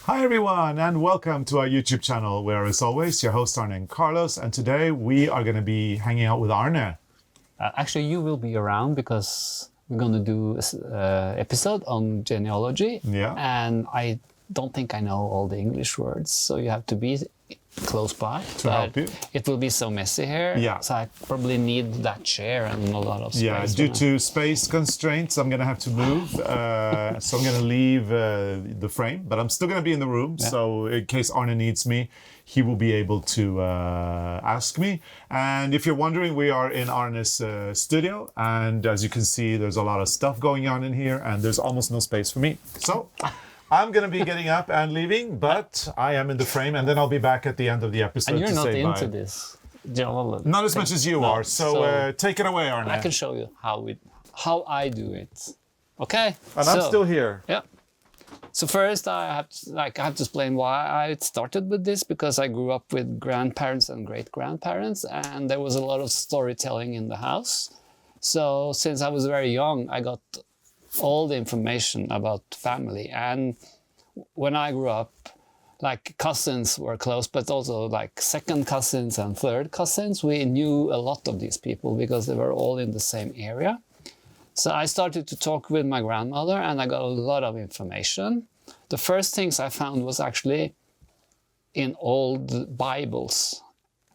Hi everyone and welcome to our YouTube channel where as always your host Arne Carlos, and today we are going to be hanging out with Arne. Actually you will be around because we're going to do an episode on genealogy. Yeah. And I don't think I know all the English words, so you have to be close by to help you. It will be so messy here, yeah. So I probably need that chair and a lot of space. Yeah, due to space constraints I'm going to have to move, so I'm going to leave the frame, but I'm still going to be in the room, yeah. So in case Arne needs me, he will be able to ask me. And if you're wondering, we are in Arne's studio, and as you can see there's a lot of stuff going on in here and there's almost no space for me. So I'm going to be getting up and leaving, but I am in the frame, and then I'll be back at the end of the episode. And you're to not say into bye. This genealogy. Not as much as you are, so take it away, Arne. I can show you how I do it. Okay? And I'm still here. Yeah. So first I have to explain why I started with this, because I grew up with grandparents and great-grandparents, and there was a lot of storytelling in the house. So since I was very young, I got all the information about family. And when I grew up, like cousins were close, but also like second cousins and third cousins. We knew a lot of these people because they were all in the same area. So I started to talk with my grandmother and I got a lot of information. The first things I found was actually in old Bibles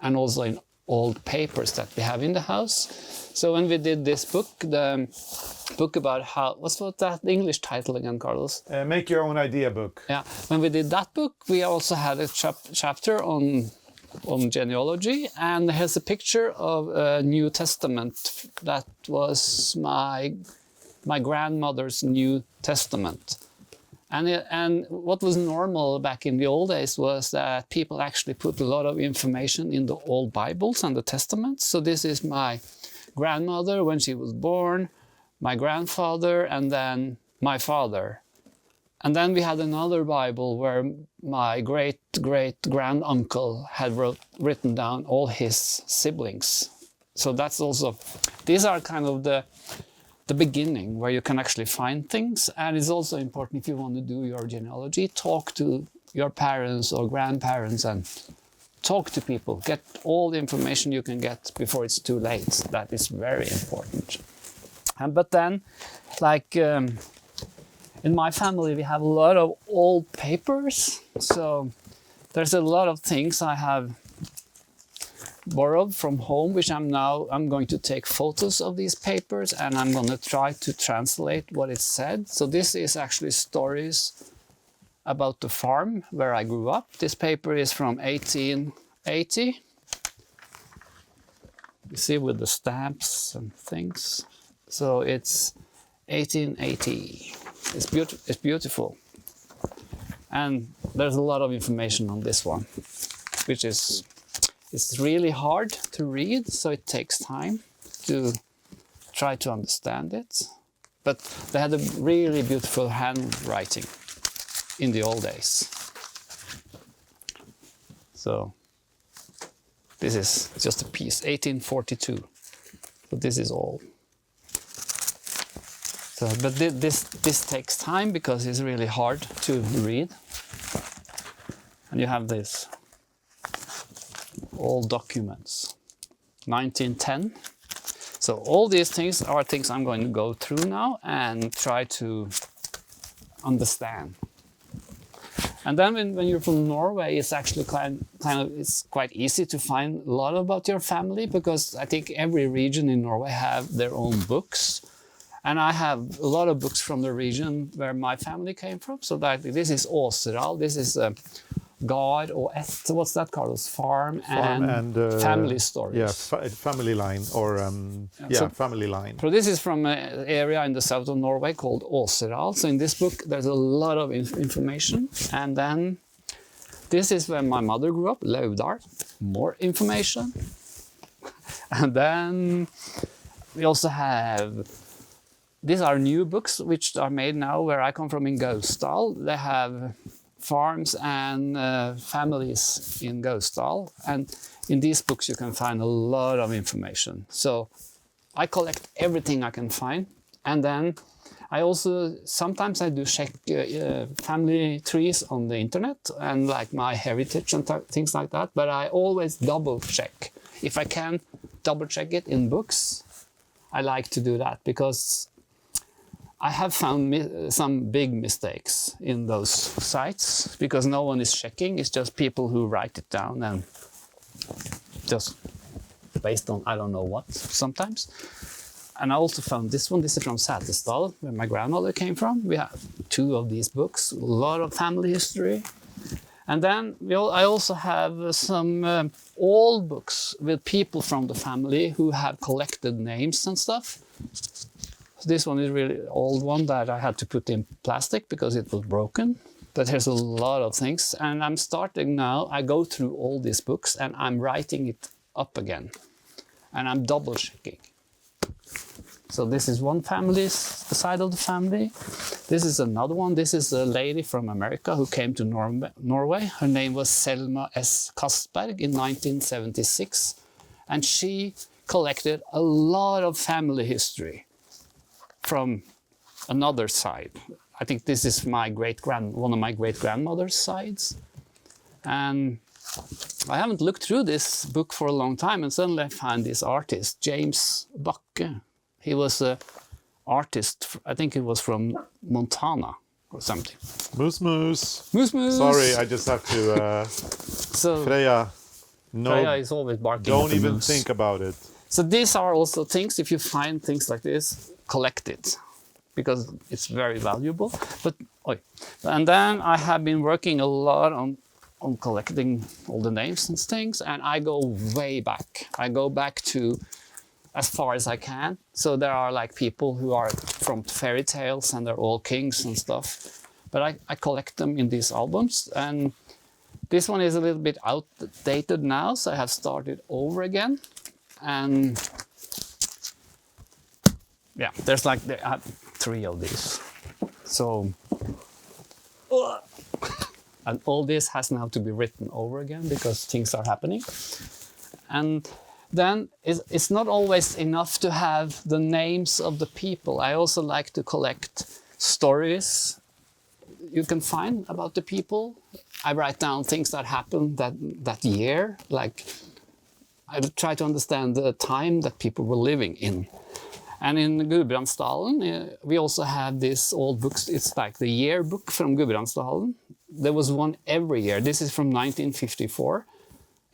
and also in old papers that we have in the house. So when we did this book, the book about how, what's that English title again, Carlos? Make Your Own Idea book. Yeah, when we did that book, we also had a chapter on genealogy, and here's a picture of a New Testament that was my grandmother's New Testament. And what was normal back in the old days was that people actually put a lot of information in the old Bibles and the Testaments. So this is my grandmother when she was born, my grandfather, and then my father. And then we had another Bible where my great-great-granduncle had written down all his siblings. So that's also, these are kind of the beginning where you can actually find things. And it's also important, if you want to do your genealogy, talk to your parents or grandparents and talk to people. Get all the information you can get before it's too late. That is very important. But then, like in my family, we have a lot of old papers. So there's a lot of things I have borrowed from home, which I'm going to take photos of these papers and I'm going to try to translate what it said. So this is actually stories about the farm where I grew up. This paper is from 1880. You see, with the stamps and things. So it's 1880. It's beautiful. And there's a lot of information on this one, which is, it's really hard to read, so it takes time to try to understand it. But they had a really beautiful handwriting in the old days. So this is just a piece, 1842. But this is all. So, but this takes time because it's really hard to read. And you have this. All documents, 1910. So all these things are things I'm going to go through now and try to understand. And then when you're from Norway, it's actually it's quite easy to find a lot about your family, because I think every region in Norway have their own books. And I have a lot of books from the region where my family came from. So that this is Åseral, this is God or what's that, Carlos? Farm and family stories. Yeah, family line or family line. So this is from an area in the south of Norway called Åseral. So in this book there's a lot of information. And then this is where my mother grew up, Laudar. More information. And then we also have, these are new books which are made now where I come from in Gausdal. They have farms and families in Gausdal, and in these books you can find a lot of information. So I collect everything I can find, and then I also, sometimes I do check family trees on the internet and like my heritage and things like that, but I always double check. If I can double check it in books, I like to do that because I have found some big mistakes in those sites because no one is checking. It's just people who write it down and just based on I don't know what sometimes. And I also found this one. This is from Setesdal, where my grandmother came from. We have 2 of these books, a lot of family history. And then I also have some old books with people from the family who have collected names and stuff. This one is a really old one that I had to put in plastic because it was broken. But there's a lot of things. And I'm starting now, I go through all these books and I'm writing it up again. And I'm double checking. So this is one family, the side of the family. This is another one. This is a lady from America who came to Norway. Her name was Selma S. Kastberg in 1976. And she collected a lot of family history from another side. I think this is one of my great-grandmother's sides. And I haven't looked through this book for a long time, and suddenly I found this artist, James Bakke. He was an artist, I think he was from Montana or something. Moose moose. Moose moose. Sorry, I just have to... So Freya, no, Freya is always barking don't at the even moose. think about it. So these are also things, if you find things like this, collect it. Because it's very valuable. And then I have been working a lot on collecting all the names and things, and I go way back. I go back to as far as I can. So there are like people who are from fairy tales and they're all kings and stuff. But I collect them in these albums, and this one is a little bit outdated now, so I have started over again. And yeah, there's like I have 3 of these. So and all this has now to be written over again because things are happening. And then it's not always enough to have the names of the people. I also like to collect stories you can find about the people. I write down things that happened that year. Like I try to understand the time that people were living in. And in Gudbrandsdalen, we also have these old books. It's like the yearbook from Gudbrandsdalen. There was one every year. This is from 1954.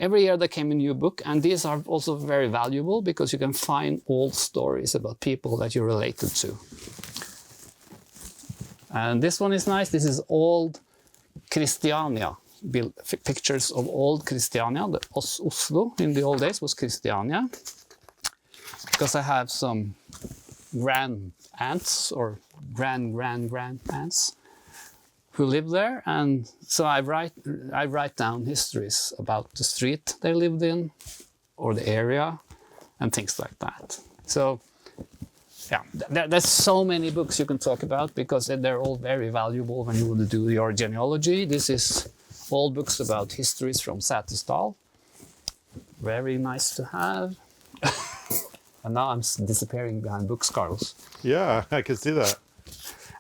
Every year there came a new book, and these are also very valuable because you can find old stories about people that you're related to. And this one is nice. This is old Christiania. Pictures of old Christiania. Oslo in the old days was Christiania. Because I have some grand aunts or grand aunts who live there, and so I write down histories about the street they lived in or the area and things like that. So yeah, there's so many books you can talk about because they're all very valuable when you want to do your genealogy. This is all books about histories from Setesdal. Very nice to have. And now I'm disappearing behind books, Carlos. Yeah, I can see that.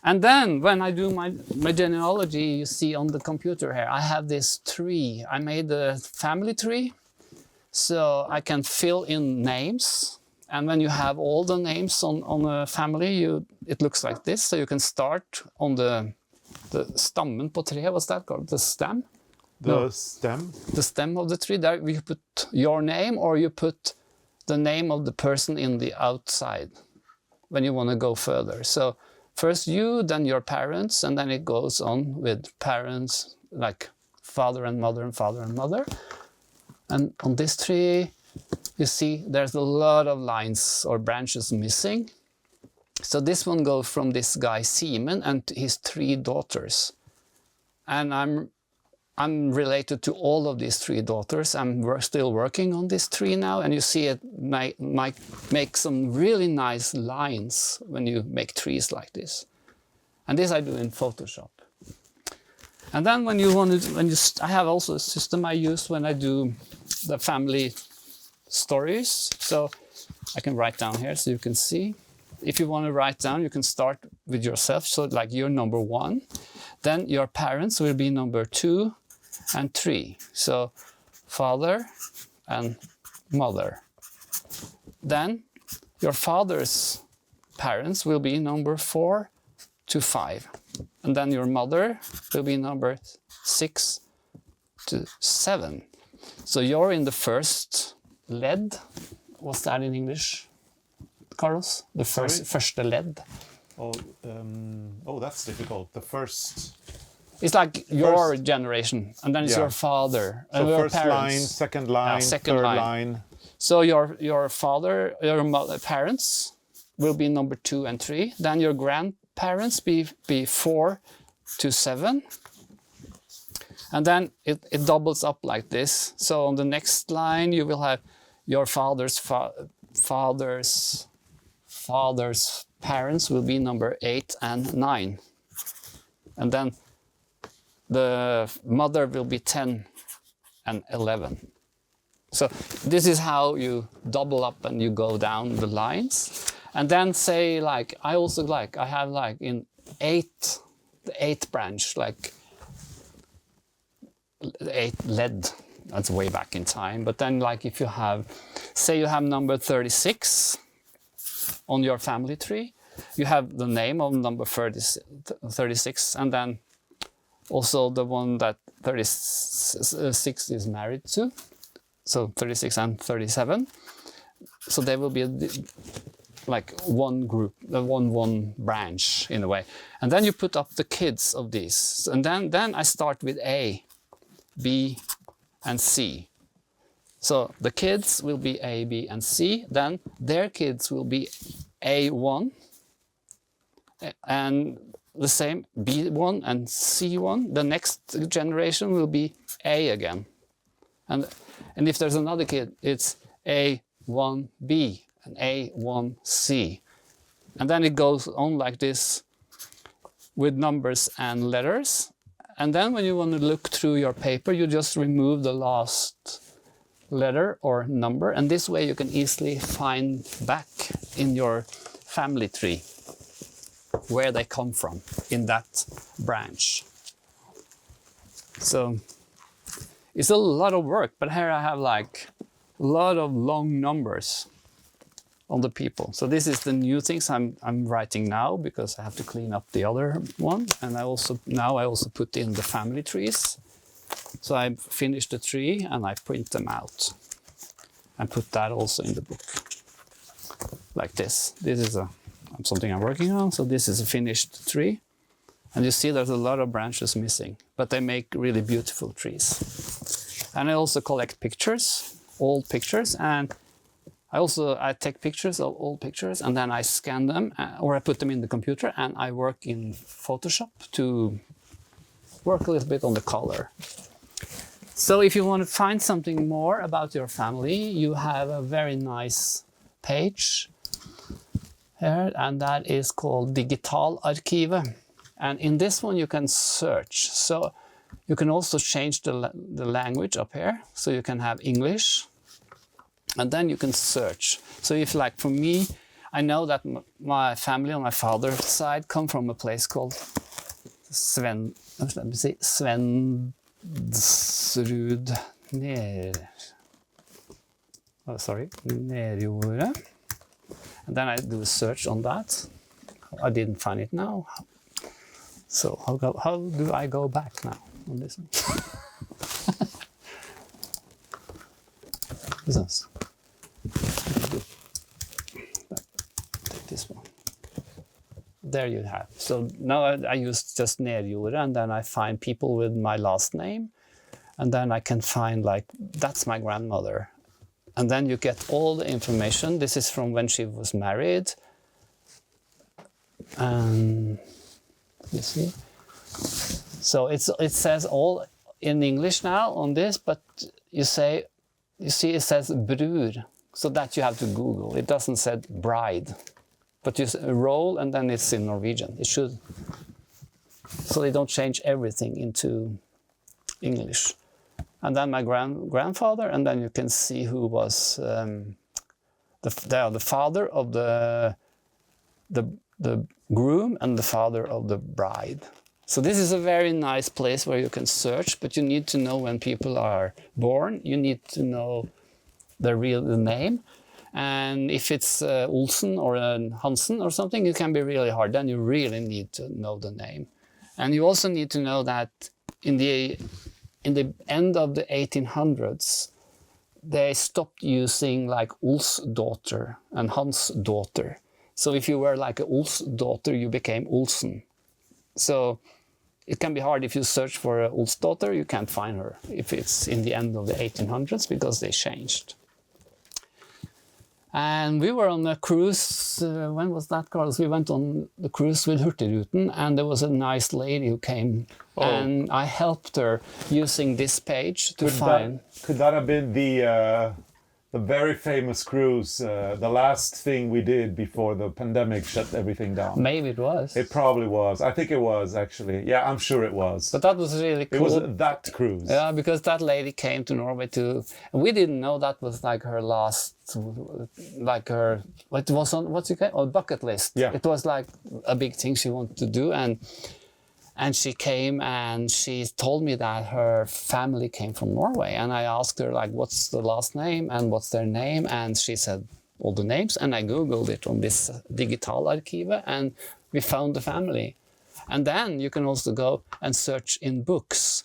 And then when I do my genealogy, you see on the computer here, I have this tree. I made a family tree, so I can fill in names. And when you have all the names on a family, it looks like this. So you can start on the stammen på treet, what's that called? The stem? Stem? The stem of the tree. There you put your name, or you put the name of the person in the outside when you want to go further. So first you, then your parents, and then it goes on with parents, like father and mother and father and mother. And on this tree, you see there's a lot of lines or branches missing. So this one goes from this guy Simon and his 3 daughters. And I'm related to all of these 3 daughters. I'm still working on this tree now, and you see it might make some really nice lines when you make trees like this. And this I do in Photoshop. And then I have also a system I use when I do the family stories. So I can write down here so you can see. If you want to write down, you can start with yourself, so like you're number 1. Then your parents will be number 2 and 3. So father and mother. Then your father's parents will be number 4 to 5. And then your mother will be number 6 to 7. So you're in the first led. What's that in English, Carlos? The first led. Oh, that's difficult. The first. It's like your generation, and then it's your father and So your first parents. line, second line, second third line. line. So your father, your parents will be number 2 and 3. Then your grandparents be 4 to 7. And then it doubles up like this. So on the next line, you will have your father's parents will be number 8 and 9. And then the mother will be 10 and 11. So this is how you double up and you go down the lines. And then say like, I have like in the 8th branch, like 8 led, that's way back in time. But then like if you have, say you have number 36 on your family tree, you have the name of number 36 and then also the one that 36 is married to. So 36 and 37. So they will be like one group, one branch in a way. And then you put up the kids of these. And then I start with A, B, and C. So the kids will be A, B, and C. Then their kids will be A1. And the same B1 and C1. The next generation will be A again. And if there's another kid, it's A1B and A1C. And then it goes on like this with numbers and letters. And then when you want to look through your paper, you just remove the last letter or number. And this way you can easily find back in your family tree where they come from in that branch. So it's a lot of work, but here I have like a lot of long numbers on the people. So this is the new things I'm writing now because I have to clean up the other one. And I also put in the family trees. So I finished the tree and I print them out and put that also in the book like this. This is something I'm working on. So this is a finished tree. And you see there's a lot of branches missing, but they make really beautiful trees. And I also collect pictures, old pictures, and I take pictures of old pictures and then I scan them or I put them in the computer and I work in Photoshop to work a little bit on the color. So if you want to find something more about your family, you have a very nice page here, and that is called Digitalarkivet. And in this one you can search. So you can also change the language up here. So you can have English, and then you can search. So if like for me, I know that my family on my father's side come from a place called Svendsrud Nerjordet. And then I do a search on that. I didn't find it now. So how do I go back now on this one? Take this one. There you have. So now I use just Nerjordet, and then I find people with my last name, and then I can find like that's my grandmother, and then you get all the information. This is from when she was married, and you see. So it says all in English now on this, but you see it says bror, so that you have to Google. It doesn't say bride, but you roll and then it's in Norwegian. It should. So they don't change everything into English. And then my grandfather, and then you can see who was the father of the the groom and the father of the bride. So this is a very nice place where you can search, but you need to know when people are born. You need to know the real name. And if it's Olsen or Hansen or something, it can be really hard. Then you really need to know the name. And you also need to know that in the end of the 1800s, they stopped using like Ols daughter and Hans daughter. So if you were like a Ols daughter, you became Olsen. So it can be hard if you search for a Ols daughter, you can't find her if it's in the end of the 1800s because they changed. And we were on a cruise, when was that, Carlos? We went on the cruise with Hurtigruten, and there was a nice lady who came, and I helped her using this page to find. Could that have been the very famous cruise, the last thing we did before the pandemic shut everything down? Maybe it was. It probably was. I think it was, actually. Yeah, I'm sure it was. But that was really cool. It was that cruise. Yeah, because that lady came to Norway too. And we didn't know that was like her last, like her, what was on, what's it called? Oh, bucket list. Yeah. It was like a big thing she wanted to do. And she came and she told me that her family came from Norway. And I asked her, like, what's the last name and what's their name? And she said all the names. And I Googled it on this Digitalarkivet, and we found the family. And then you can also go and search in books.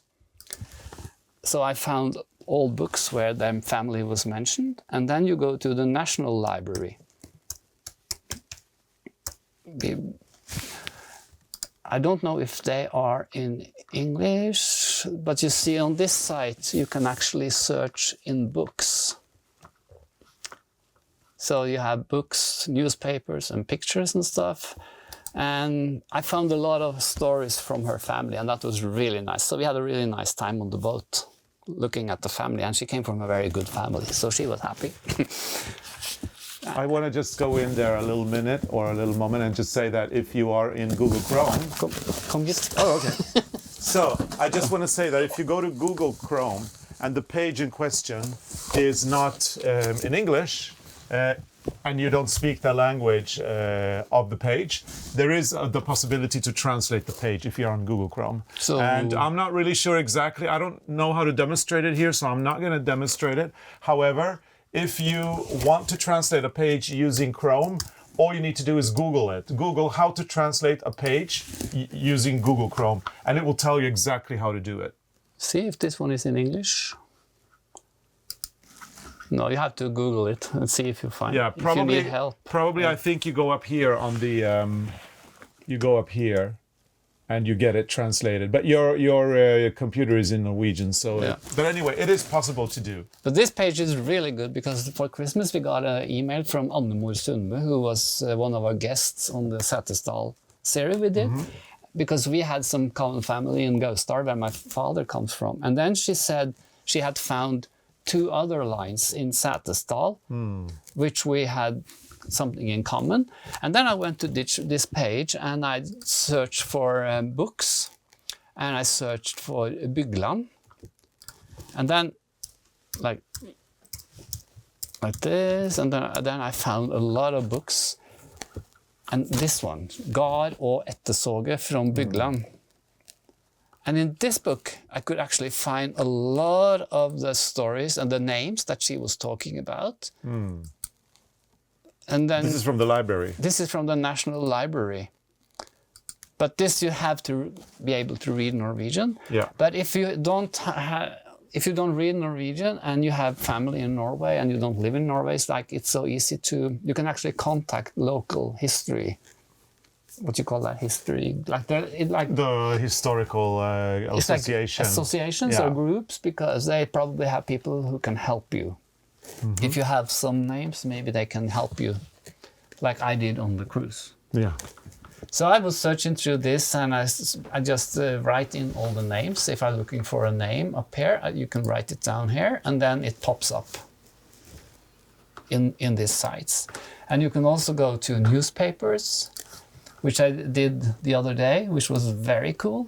So I found all books where their family was mentioned. And then you go to the National Library. I don't know if they are in English, but you see on this site, you can actually search in books. So you have books, newspapers, and pictures and stuff. And I found a lot of stories from her family, and that was really nice. So we had a really nice time on the boat looking at the family, and she came from a very good family, so she was happy. I want to just go in there a little minute or a little moment and just say that if you are in Google Chrome... Come just... Oh, okay. So I just want to say that if you go to Google Chrome and the page in question is not in English and you don't speak the language of the page, there is the possibility to translate the page if you're on Google Chrome. So... And I'm not really sure exactly. I don't know how to demonstrate it here, so I'm not going to demonstrate it. However, if you want to translate a page using Chrome, all you need to do is Google it. Google how to translate a page using Google Chrome, and it will tell you exactly how to do it. See if this one is in English. No, you have to Google it and see if you find it. Yeah, probably. If you need help. Probably, I think you go up here on the. You go up here, and you get it translated. But your computer is in Norwegian, so. Yeah. But anyway, it is possible to do. But this page is really good because for Christmas we got an email from Annemor Sundme, who was one of our guests on the Setesdal series we did. Mm-hmm. Because we had some common family in Gausdal, where my father comes from. And then she said she had found 2 other lines in Setesdal, which we had something in common. And then I went to this page and I searched for books, and I searched for Bygland. And then like this, and then I found a lot of books. And this one, Gard og Ettersåge from Bygland. And in this book, I could actually find a lot of the stories and the names that she was talking about. And then This is from the library. This is from the National Library. But this you have to be able to read Norwegian. Yeah. But if you don't read Norwegian and you have family in Norway and you don't live in Norway, it's so easy to, you can actually contact local history. What do you call that? History? The historical association. Like associations or groups, because they probably have people who can help you. Mm-hmm. If you have some names, maybe they can help you, like I did on the cruise. Yeah. So I was searching through this, and I just write in all the names. If I'm looking for a name up here, you can write it down here, and then it pops up in these sites. And you can also go to newspapers, which I did the other day, which was very cool.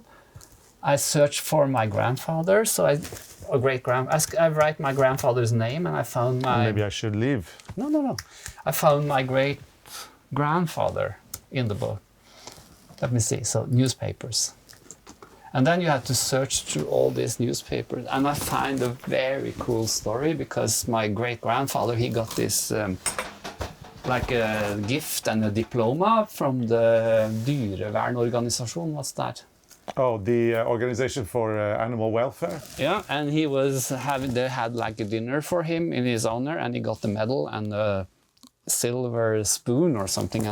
I searched for my grandfather, so I write my grandfather's name, and I found my... Maybe I should leave. No. I found my great-grandfather. in the book. Let me see. So newspapers. And then you have to search through all these newspapers. And I find a very cool story because my great-grandfather, he got this like a gift and a diploma from the dyrevernorganisation. What's that? Oh, the organization for animal welfare. Yeah, and he was having, they had like a dinner for him in his honor, and he got the medal and a silver spoon or something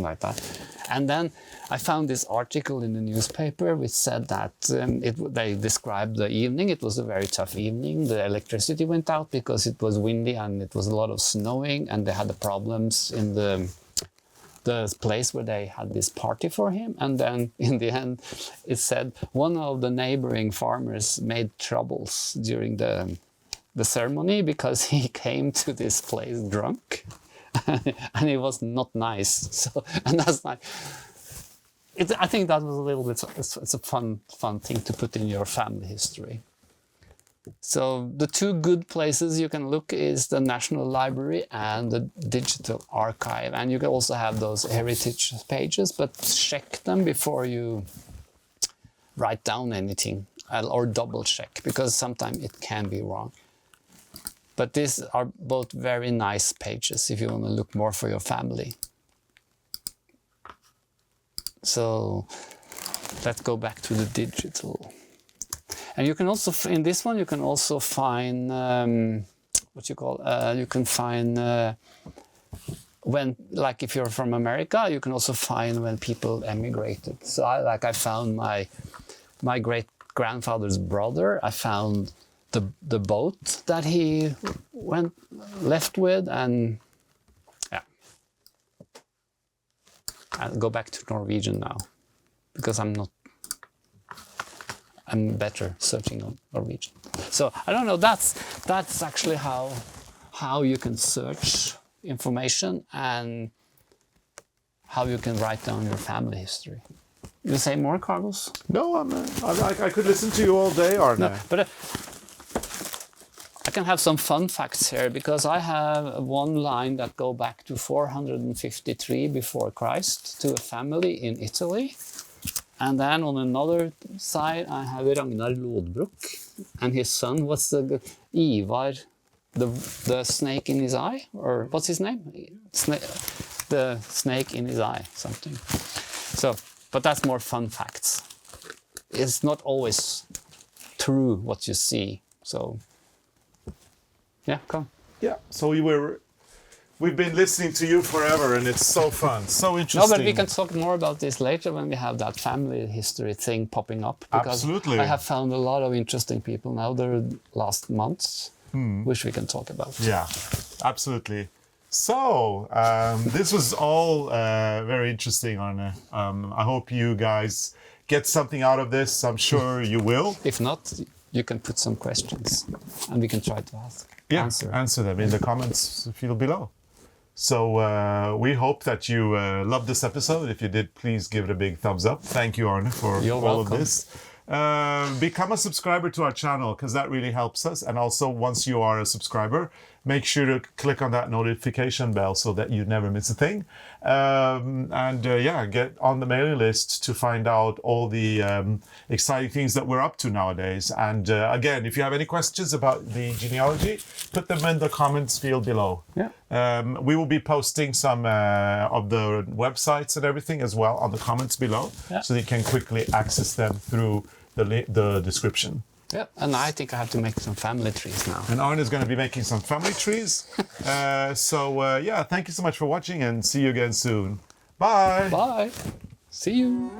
like that. And then I found this article in the newspaper which said that they described the evening. It was a very tough evening. The electricity went out because it was windy and it was a lot of snowing, and they had the problems in the place where they had this party for him. And then in the end, it said one of the neighboring farmers made troubles during the ceremony because he came to this place drunk. And it was not nice. So, and that's like, I think that was a little bit, it's a fun thing to put in your family history. So the two good places you can look is the National Library and the Digital Archive. And you can also have those heritage pages, but check them before you write down anything, or double check, because sometimes it can be wrong. But these are both very nice pages if you want to look more for your family. So let's go back to the digital. And you can also, in this one, you can also find, you can find when, like if you're from America, you can also find when people emigrated. So I found my great-grandfather's brother. I found the boat that he left with, and yeah. I'll go back to Norwegian now, because I'm better searching on Norwegian. So I don't know, that's actually how you can search information and how you can write down your family history. You say more, Carlos? No, I could listen to you all day, Arne. No, but I can have some fun facts here, because I have one line that go back to 453 before Christ to a family in Italy. And then on another side, I have Ragnar Lodbrok, and his son was the Ivar, the snake in his eye, or what's his name? The snake in his eye, something. So, but that's more fun facts. It's not always true what you see. So, yeah, come. Yeah, so we've been listening to you forever, and it's so fun, so interesting. No, but we can talk more about this later when we have that family history thing popping up. Because absolutely. I have found a lot of interesting people now the last months, which we can talk about. Yeah, absolutely. So, this was all very interesting, Arne. I hope you guys get something out of this. I'm sure you will. If not, you can put some questions, and we can try to answer them in the comments field below. So we hope that you loved this episode. If you did, please give it a big thumbs up. Thank you, Arne, for all of this. Become a subscriber to our channel, because that really helps us. And also, once you are a subscriber, make sure to click on that notification bell so that you never miss a thing. Get on the mailing list to find out all the exciting things that we're up to nowadays. And again, if you have any questions about the genealogy, put them in the comments field below. Yeah. We will be posting some of the websites and everything as well on the comments below, so that you can quickly access them through the description. Yeah, and I think I have to make some family trees now. And Arne is going to be making some family trees. Thank you so much for watching, and see you again soon. Bye. Bye. See you.